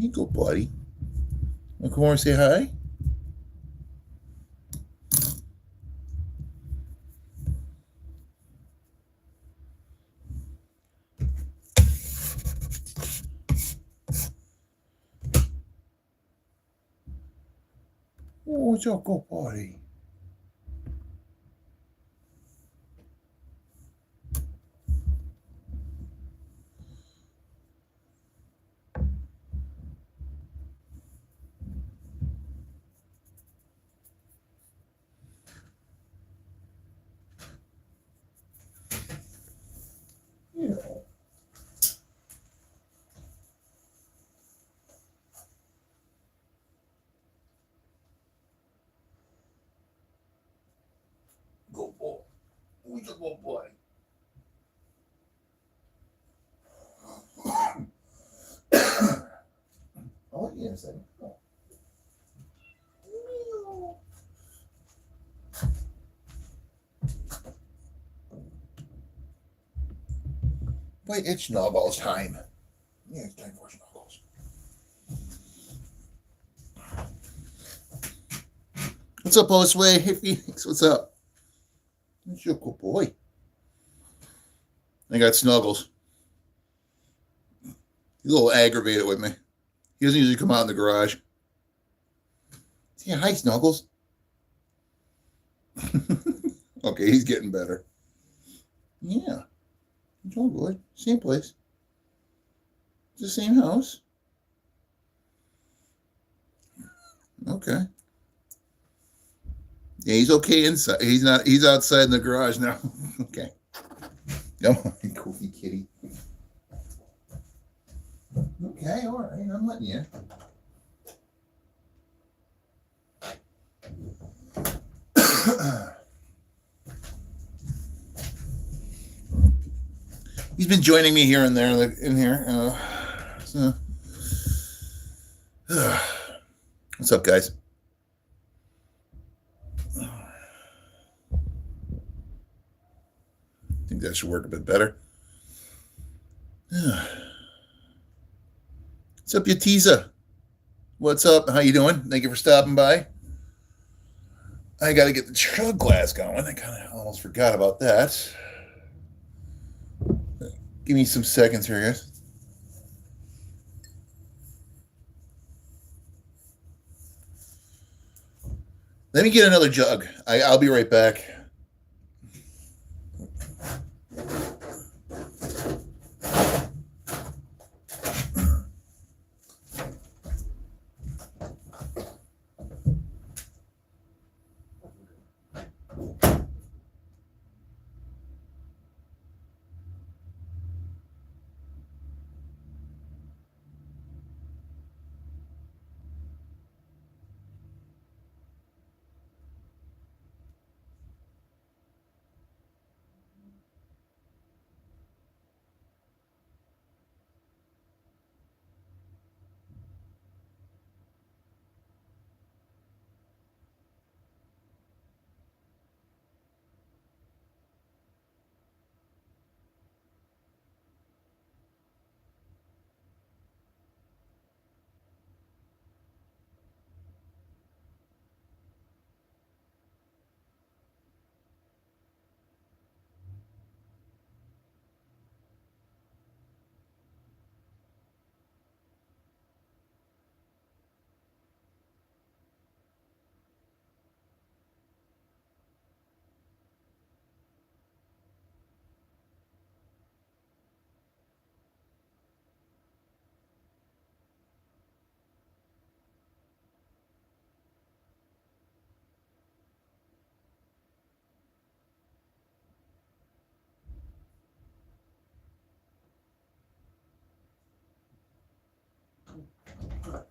Here you go, buddy. Want to come over and say hi? Oh, it's a good buddy. Yeah. Good boy. Who's a good boy? I'll let you in a second. Oh. Wait, it's Snowball's time. Yeah, it's time for Snuggles. What's up, Osway? Hey, Phoenix, what's up? That's your good boy. I got Snuggles. He's a little aggravated with me. He doesn't usually come out in the garage. Yeah, hi, Snuggles. Okay, he's getting better. Yeah. It's all good. Same place. It's the same house. Okay. Yeah, he's okay inside. He's not. He's outside in the garage now. Okay. Come on, goofy kitty. Okay, all right. I'm letting you. He's been joining me here and there in here. What's up, guys? I think that should work a bit better. What's up, Yatiza? What's up? How you doing? Thank you for stopping by. I got to get the chug glass going. I kind of almost forgot about that. Give me some seconds here, guys. Let me get another jug. I'll be right back.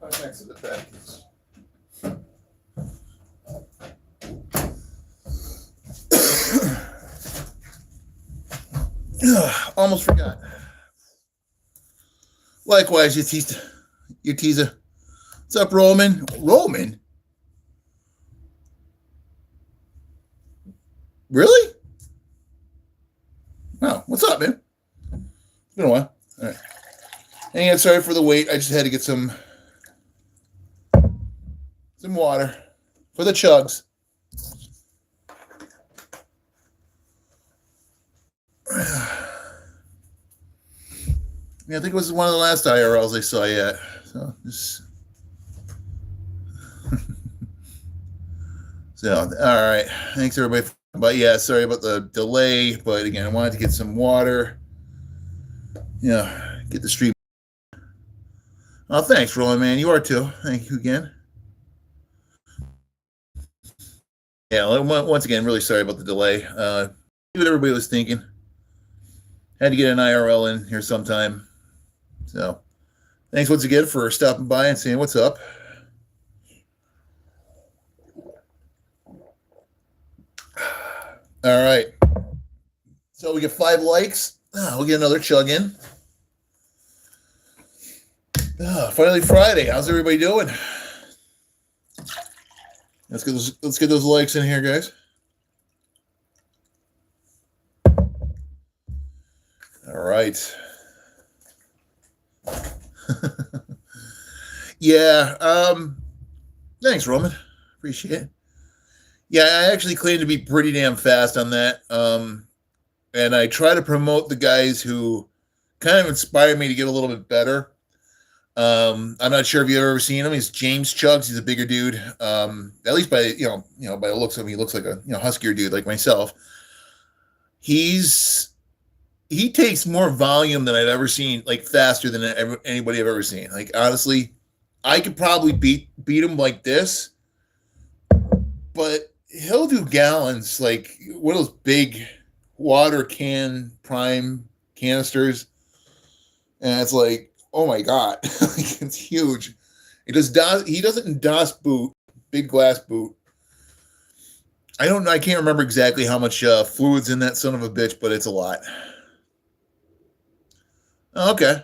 Right next to the package. Almost forgot. Likewise, Yatiza. What's up, Roman? Roman? Really? Wow. What's up, man? It's been a while. All right. And sorry for the wait. I just had to get some for the chugs. Yeah, I think it was one of the last IRLs I saw yet. So just so all right. Thanks everybody. But yeah, sorry about the delay. But again, I wanted to get some water. Yeah, get the stream. Oh, thanks, Roland, man. You are too. Thank you again. Yeah, once again, really sorry about the delay. What everybody was thinking. Had to get an IRL in here sometime. So, thanks once again for stopping by and saying what's up. All right. So we get 5 likes. We'll get another chug in. Finally Friday. How's everybody doing? Let's get those likes in here, guys. All right. Yeah. Thanks, Roman. Appreciate it. Yeah, I actually claim to be pretty damn fast on that. And I try to promote the guys who kind of inspire me to get a little bit better. I'm not sure if you've ever seen him. He's James Chugs. He's a bigger dude. At least by by the looks of him, he looks like a huskier dude like myself. He takes more volume than I've ever seen, like faster than anybody I've ever seen. Like honestly, I could probably beat him like this, but he'll do gallons, like one of those big water can prime canisters, and it's like, oh my god, it's huge. He doesn't DOS boot, big glass boot. I don't know. I can't remember exactly how much fluid's in that son of a bitch, but it's a lot. Okay,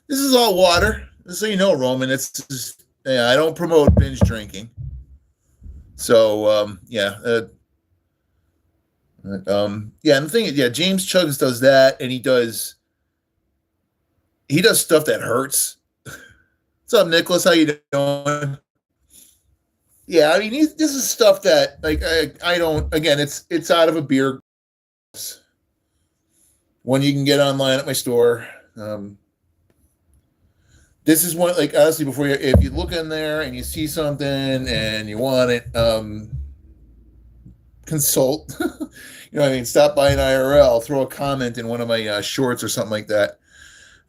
this is all water. Just so you know, Roman, it's just, yeah, I don't promote binge drinking. So yeah, and the thing is, yeah, James Chugs does that, and he does stuff that hurts. What's up, Nicholas? How you doing? Yeah, I mean, this is stuff that like I don't. Again, it's out of a beer. One you can get online at my store. This is one, like, honestly, if you look in there and you see something and you want it, consult. You know what I mean? Stop by an IRL, throw a comment in one of my shorts or something like that,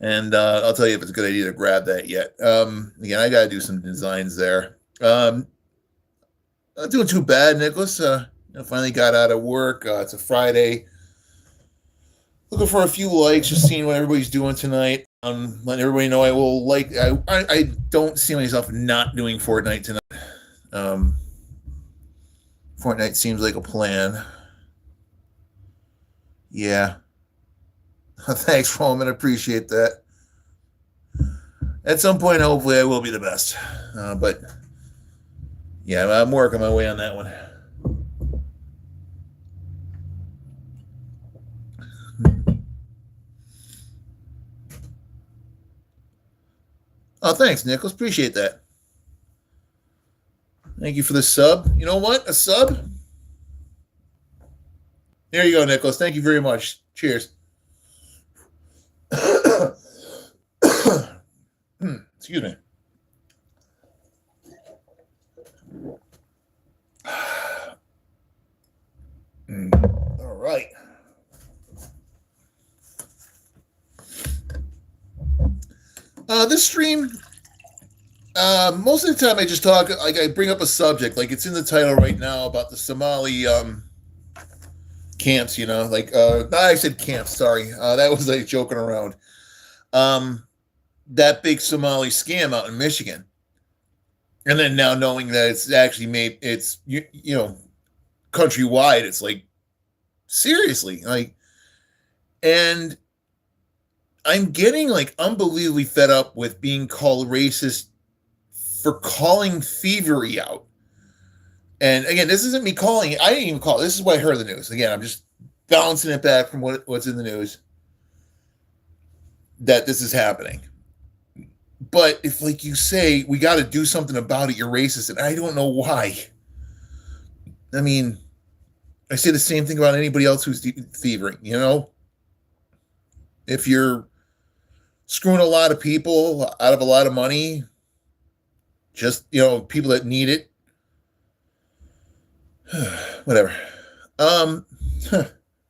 and I'll tell you if it's a good idea to grab that yet. Again, I got to do some designs there. Not doing too bad, Nicholas. Finally got out of work. It's a Friday. Looking for a few likes, just seeing what everybody's doing tonight. Letting everybody know I will like. I don't see myself not doing Fortnite tonight. Fortnite seems like a plan. Yeah. Thanks, Roman. Appreciate that. At some point, hopefully, I will be the best. But yeah, I'm working my way on that one. Oh, thanks, Nicholas. Appreciate that. Thank you for the sub. You know what? A sub? There you go, Nicholas. Thank you very much. Cheers. Excuse me. All right. This stream, most of the time I just talk, like I bring up a subject, like it's in the title right now about the Somali camps, I said camps, sorry. That was like joking around. That big Somali scam out in Michigan. And then now knowing that it's actually it's countrywide, it's like, seriously, like, and I'm getting like unbelievably fed up with being called racist for calling thievery out. And again, this isn't me calling it. I didn't even call it. This is what I heard in the news. Again, I'm just bouncing it back from what's in the news, that this is happening. But if, like you say, we got to do something about it, you're racist, and I don't know why. I mean, I say the same thing about anybody else who's thieving. If you're screwing a lot of people out of a lot of money, just people that need it, whatever. Um,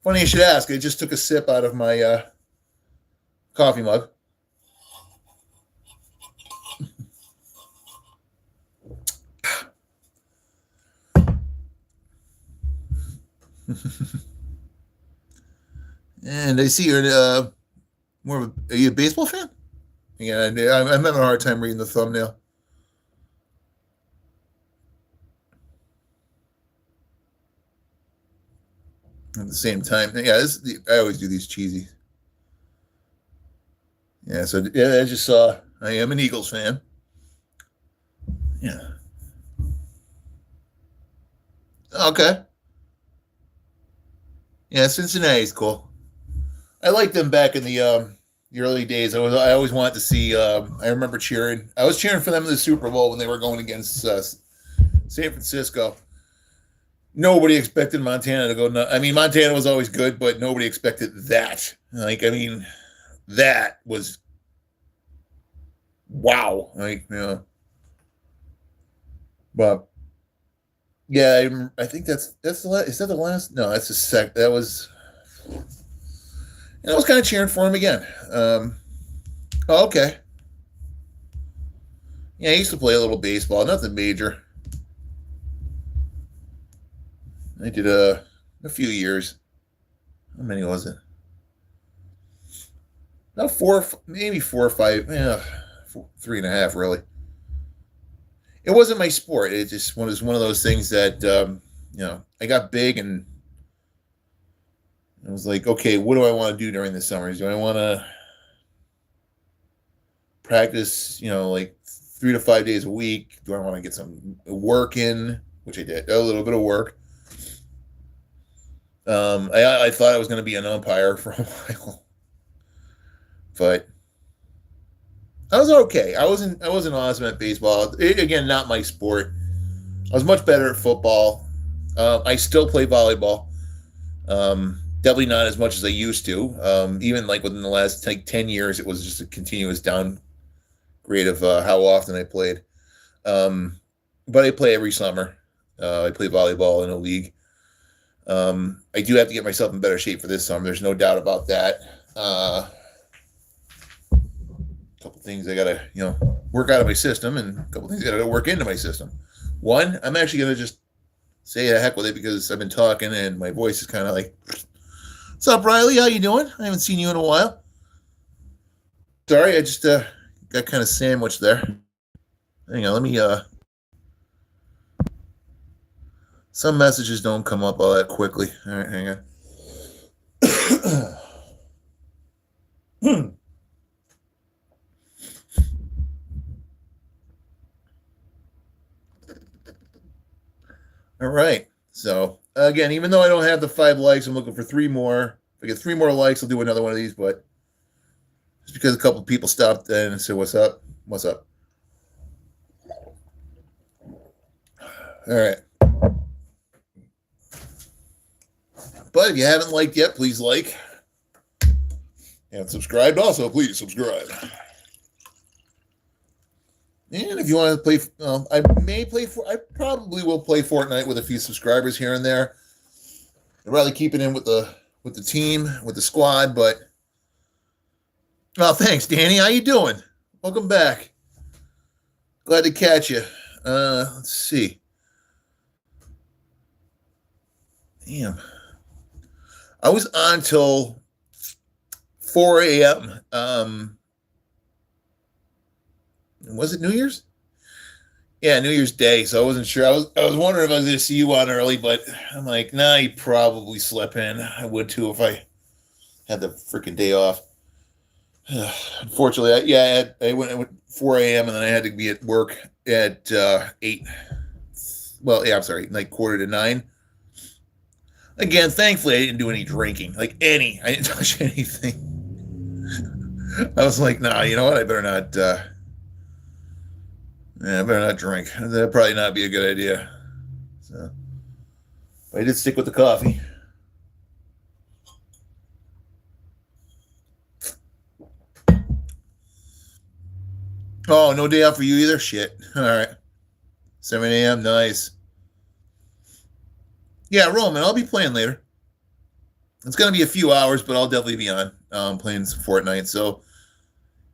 Funny you should ask. I just took a sip out of my coffee mug. And I see you're more of are you a baseball fan? Yeah, I'm having a hard time reading the thumbnail. At the same time, yeah, I always do these cheesy. Yeah, so yeah, I just saw. I am an Eagles fan. Yeah. Okay. Yeah, Cincinnati's cool. I liked them back in the early days. I always wanted to see. I remember cheering. I was cheering for them in the Super Bowl when they were going against San Francisco. Nobody expected Montana to go. I mean, Montana was always good, but nobody expected that. Like, I mean, that was wow. Like, but yeah, I think that's the last. Is that the last? No, that's the sec. That was. And I was kind of cheering for him again. Oh, okay. Yeah, I used to play a little baseball, nothing major. I did a few years. How many was it? About four, maybe 4 or 5. Yeah, 3.5 really. It wasn't my sport. It just was one of those things that I got big and I was like, okay, what do I want to do during the summers? Do I want to practice, like 3 to 5 days a week? Do I want to get some work in, which I did, a little bit of work. I thought I was going to be an umpire for a while, but I was okay. I wasn't awesome at baseball. Again, not my sport. I was much better at football. I still play volleyball. Definitely not as much as I used to. Even like within the last 10 years, it was just a continuous downgrade of how often I played. But I play every summer. I play volleyball in a league. I do have to get myself in better shape for this summer. There's no doubt about that. A couple things I gotta, work out of my system, and a couple things I gotta work into my system. One, I'm actually gonna just say the heck with it because I've been talking and my voice is kind of like, "What's up, Riley? How you doing? I haven't seen you in a while." Sorry, I just got kind of sandwiched there. Hang on, let me. Some messages don't come up all that quickly. All right, hang on. All right. So again, even though I don't have the 5 likes, I'm looking for 3 more. If I get 3 more likes, I'll do another one of these. But just because a couple of people stopped in and said, "What's up? What's up?" All right. But if you haven't liked yet, please like. And subscribed also, please subscribe. And if you want to play, I probably will play Fortnite with a few subscribers here and there. I'd rather keep it in with the team, with the squad, but thanks, Danny. How you doing? Welcome back. Glad to catch you. Let's see. Damn. I was on till 4 a.m. Was it New Year's? Yeah, New Year's Day. So I wasn't sure. I was wondering if I was going to see you on early, but I'm like, nah, you probably slept in. I would too if I had the freaking day off. Unfortunately, I went at 4 a.m. and then I had to be at work at 8. Well, yeah, I'm sorry, like 8:45. Again, thankfully, I didn't do any drinking. I didn't touch anything. I was like, nah, you know what? I better not. I better not drink. That'd probably not be a good idea. So, I did stick with the coffee. Oh, no day out for you either? Shit. All right. 7 a.m. Nice. Yeah, Roman, I'll be playing later. It's going to be a few hours, but I'll definitely be on playing some Fortnite. So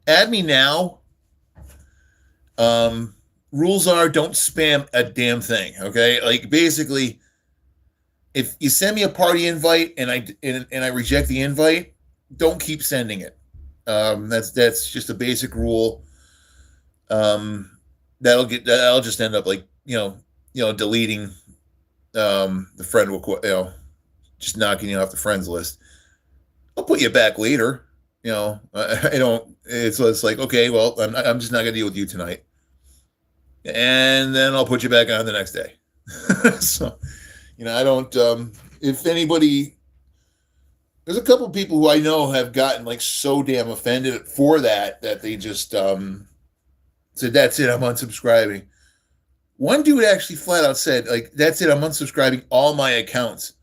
add me now. Rules are don't spam a damn thing. Okay, like basically, if you send me a party invite and I reject the invite, don't keep sending it. That's just a basic rule. That'll just end up like deleting the friend just knocking you off the friends list. I'll put you back later. I don't. It's like okay, well, I'm just not gonna deal with you tonight, and then I'll put you back on the next day. So, I don't. If anybody, there's a couple of people who I know have gotten like so damn offended for that they just said that's it, I'm unsubscribing. One dude actually flat out said like that's it, I'm unsubscribing all my accounts.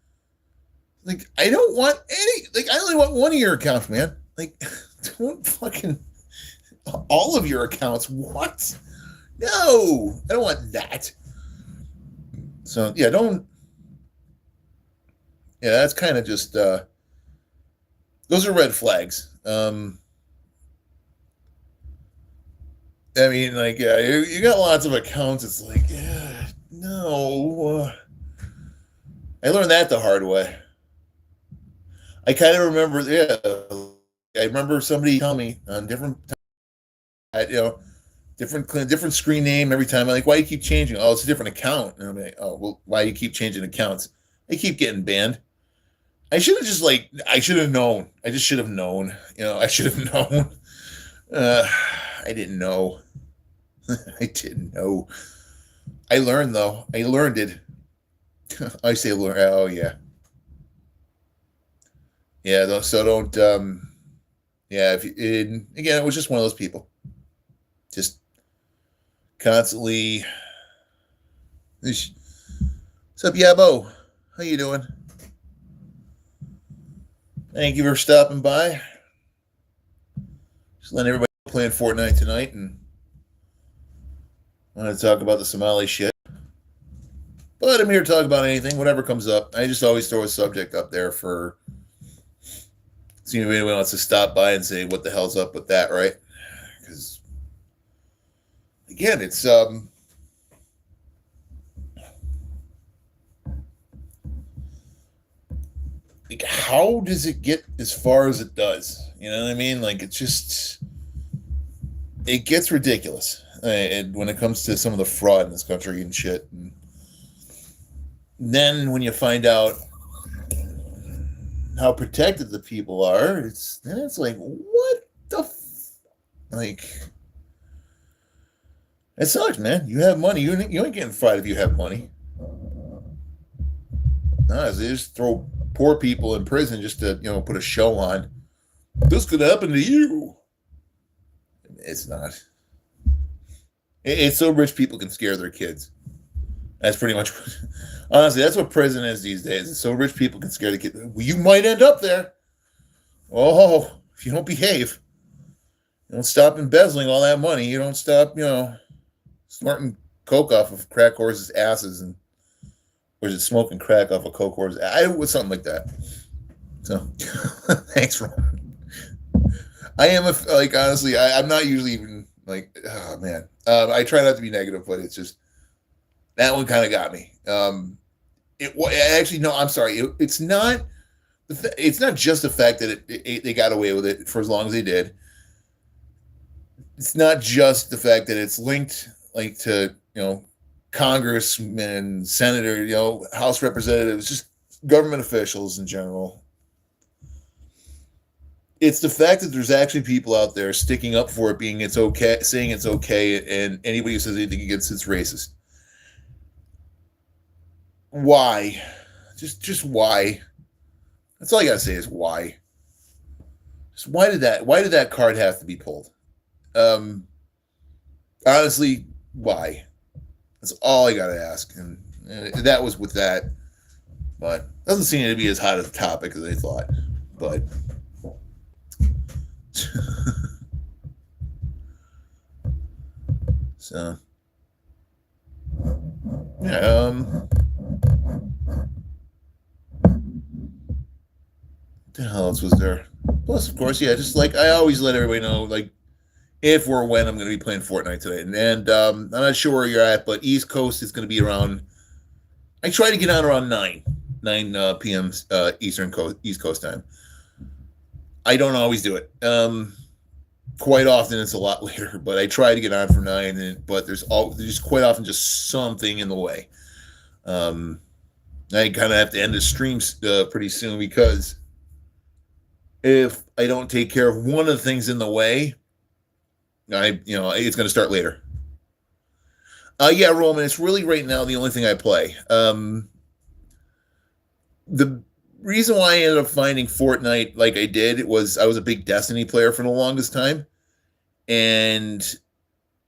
Like, I don't want any. Like, I only want one of your accounts, man. Like, don't fucking all of your accounts. What? No, I don't want that. So yeah, don't. Yeah, that's kind of just. Those are red flags. I mean, like, yeah, you got lots of accounts. It's like, yeah, no. I learned that the hard way. I kind of remember, yeah. I remember somebody telling me on different different screen name every time. I'm like, why do you keep changing? Oh, it's a different account. And I'm like, oh, well, why do you keep changing accounts? I keep getting banned. I should have I should have known. I just should have known. I should have known. I didn't know. I didn't know. I learned though. I learned it. I say learn. Oh yeah. Yeah. So don't. Yeah. Again, it was just one of those people. Just constantly. What's up, Yabo? How you doing? Thank you for stopping by. Just letting everybody playing Fortnite tonight, and I want to talk about the Somali shit. But I'm here to talk about anything, whatever comes up. I just always throw a subject up there for see if anyone wants to stop by and say what the hell's up with that, right? Because again, it's like, how does it get as far as it does? You know what I mean? Like, it gets ridiculous when it comes to some of the fraud in this country and shit. And then when you find out how protected the people are, it's like, what the like? It sucks, man. You have money. You ain't getting fried if you have money. No, they just throw poor people in prison just to put a show on. This could happen to you. It's not. It's so rich people can scare their kids. That's pretty much, honestly, that's what prison is these days. It's so rich people can scare the kids. Well, you might end up there. Oh, if you don't behave, you don't stop embezzling all that money. You don't stop, snorting coke off of crack horses' asses, and or is it smoking crack off of coke horses? I was something like that. So, thanks, Ron. I am honestly, I'm not usually even like, oh man. I try not to be negative, but it's just that one kind of got me. Actually, no, I'm sorry. It's not. It's not just the fact that they got away with it for as long as they did. It's not just the fact that it's linked like to congressmen, senator, House representatives, just government officials in general. It's the fact that there's actually people out there sticking up for it, it's okay, saying it's okay, and anybody who says anything against it's racist. Why? Just why? That's all I gotta say is why. Just why did that card have to be pulled? Honestly, why? That's all I gotta ask, and that was with that. but doesn't seem to be as hot a topic as I thought. But so yeah, what the hell else was there? Plus, of course, yeah, just like I always let everybody know, like if or when I'm going to be playing Fortnite today, and I'm not sure where you're at, but East Coast is going to be around. I try to get on around 9 p.m. East Coast time. I don't always do it. Quite often it's a lot later, but I try to get on for 9. But there's quite often just something in the way. I kind of have to end the stream pretty soon because if I don't take care of one of the things in the way, it's going to start later. Yeah, Roman, it's really right now the only thing I play. The reason why I ended up finding Fortnite like I did was I was a big Destiny player for the longest time, and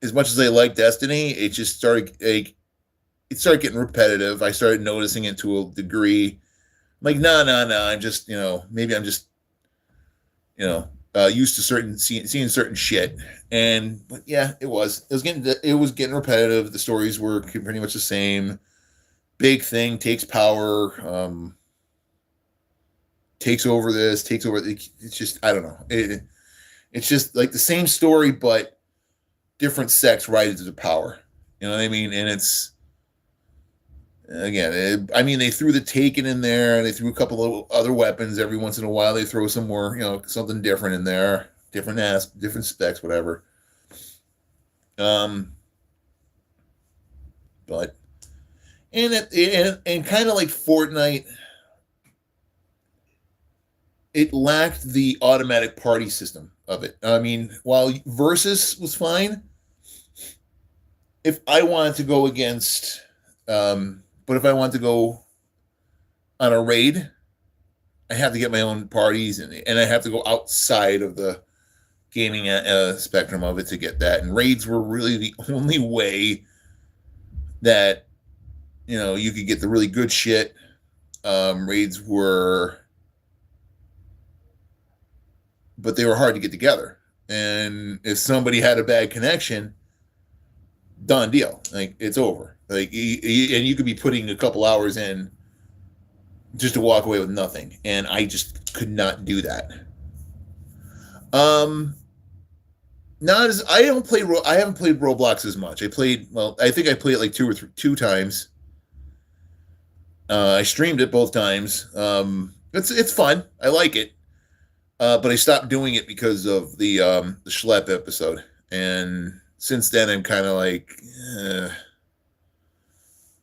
as much as I like Destiny, it just started getting repetitive. I started noticing it to a degree. I'm like, no. I'm just, maybe I'm just, used to seeing certain shit. But yeah, it was getting repetitive. The stories were pretty much the same. Big thing takes power, takes over this, takes over. It's just, I don't know. It's just like the same story, but different sects rises to power. You know what I mean? And it's, again, they threw the Taken in there, and they threw a couple of other weapons every once in a while. They throw some more, something different in there, different specs, whatever. But and kind of like Fortnite, it lacked the automatic party system of it. I mean, while Versus was fine, if I wanted to go against, but if I want to go on a raid, I have to get my own parties, and I have to go outside of the gaming spectrum of it to get that. And raids were really the only way that you could get the really good shit. Raids were, but they were hard to get together. And if somebody had a bad connection, done deal. Like, it's over. Like, and you could be putting a couple hours in just to walk away with nothing, and I just could not do that. Not as I haven't played Roblox as much. I think I played it like two times. I streamed it both times. It's fun. I like it. But I stopped doing it because of the Schlep episode, and since then I'm kind of like,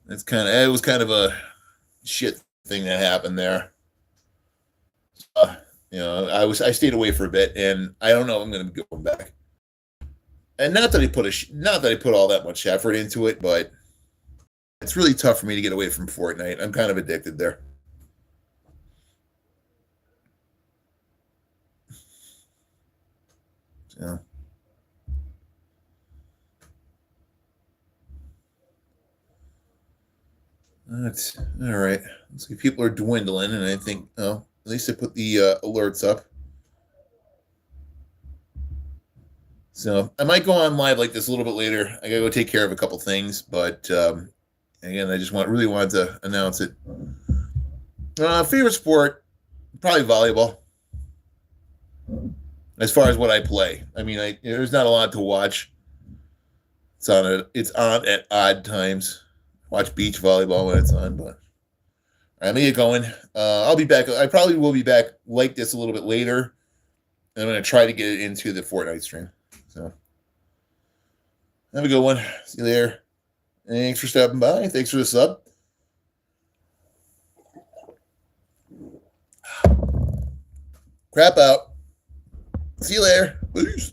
it was kind of a shit thing that happened there. I stayed away for a bit, and I don't know if I'm going to be going back. And not that I put all that much effort into it, but it's really tough for me to get away from Fortnite. I'm kind of addicted there. So. That's all right. Looks like people are dwindling, and I think, at least I put the alerts up. So I might go on live like this a little bit later. I gotta go take care of a couple things, but again, I just really wanted to announce it. Favorite sport, probably volleyball. As far as what I play, I mean, there's not a lot to watch. It's on at odd times. Watch beach volleyball when it's on, but I'm gonna get going. I'll be back. I probably will be back like this a little bit later. I'm gonna try to get it into the Fortnite stream. So have a good one. See you there. Thanks for stopping by. Thanks for the sub. Crap out. See you later. Peace.